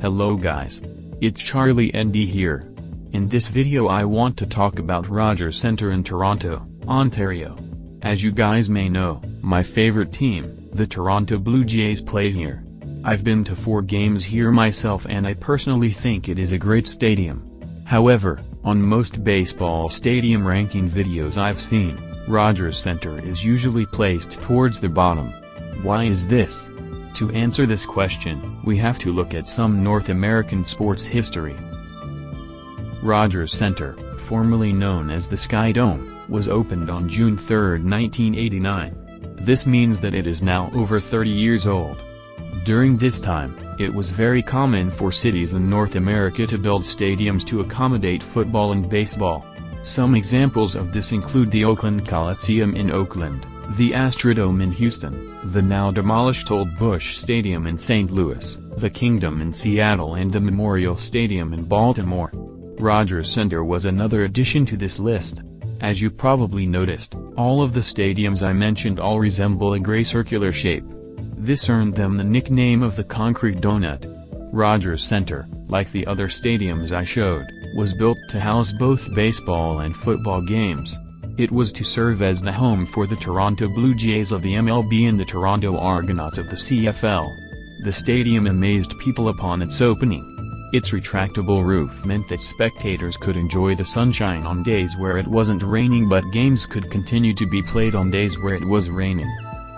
Hello guys. It's Charlie ND here. In this video I want to talk about Rogers Centre in Toronto, Ontario. As you guys may know, my favorite team, the Toronto Blue Jays, play here. I've been to 4 games here myself and I personally think it is a great stadium. However, on most baseball stadium ranking videos I've seen, Rogers Centre is usually placed towards the bottom. Why is this? To answer this question, we have to look at some North American sports history. Rogers Centre, formerly known as the Sky Dome, was opened on June 3, 1989. This means that it is now over 30 years old. During this time, it was very common for cities in North America to build stadiums to accommodate football and baseball. Some examples of this include the Oakland Coliseum in Oakland, the Astrodome in Houston, the now demolished Old Busch Stadium in St. Louis, the Kingdom in Seattle and the Memorial Stadium in Baltimore. Rogers Centre was another addition to this list. As you probably noticed, all of the stadiums I mentioned all resemble a gray circular shape. This earned them the nickname of the Concrete Donut. Rogers Centre, like the other stadiums I showed, was built to house both baseball and football games. It was to serve as the home for the Toronto Blue Jays of the MLB and the Toronto Argonauts of the CFL. The stadium amazed people upon its opening. Its retractable roof meant that spectators could enjoy the sunshine on days where it wasn't raining, but games could continue to be played on days where it was raining.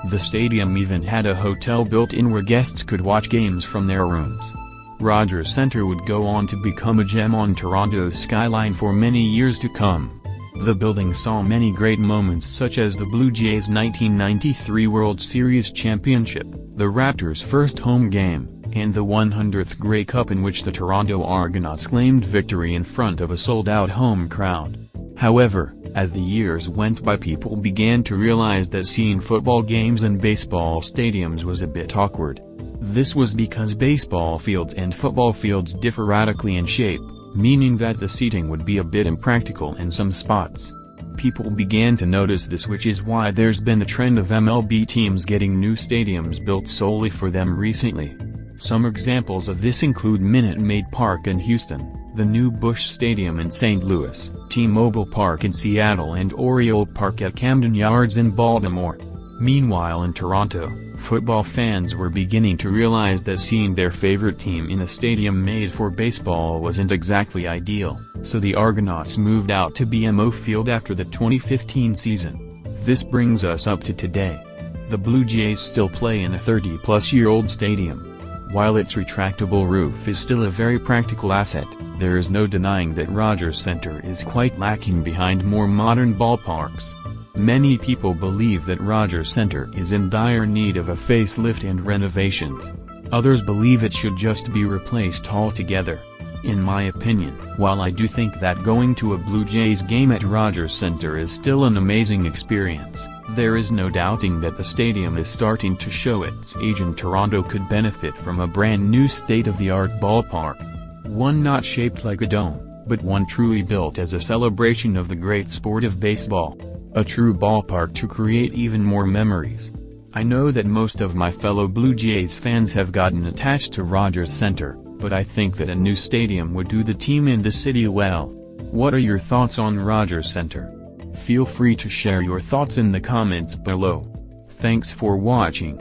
The stadium even had a hotel built in where guests could watch games from their rooms. Rogers Centre would go on to become a gem on Toronto's skyline for many years to come. The building saw many great moments such as the Blue Jays' 1993 World Series championship, the Raptors' first home game, and the 100th Grey Cup in which the Toronto Argonauts claimed victory in front of a sold-out home crowd. However, as the years went by, people began to realize that seeing football games in baseball stadiums was a bit awkward. This was because baseball fields and football fields differ radically in shape, meaning that the seating would be a bit impractical in some spots. People began to notice this, which is why there's been a trend of MLB teams getting new stadiums built solely for them recently. Some examples of this include Minute Maid Park in Houston, the new Busch Stadium in St. Louis, T-Mobile Park in Seattle and Oriole Park at Camden Yards in Baltimore. Meanwhile in Toronto, football fans were beginning to realize that seeing their favorite team in a stadium made for baseball wasn't exactly ideal, so the Argonauts moved out to BMO Field after the 2015 season. This brings us up to today. The Blue Jays still play in a 30-plus-year-old stadium. While its retractable roof is still a very practical asset, there is no denying that Rogers Centre is quite lacking behind more modern ballparks. Many people believe that Rogers Centre is in dire need of a facelift and renovations. Others believe it should just be replaced altogether. In my opinion, while I do think that going to a Blue Jays game at Rogers Centre is still an amazing experience, there is no doubting that the stadium is starting to show its age and Toronto could benefit from a brand new state-of-the-art ballpark. One not shaped like a dome, but one truly built as a celebration of the great sport of baseball. A true ballpark to create even more memories. I know that most of my fellow Blue Jays fans have gotten attached to Rogers Centre, but I think that a new stadium would do the team and the city well. What are your thoughts on Rogers Centre? Feel free to share your thoughts in the comments below. Thanks for watching.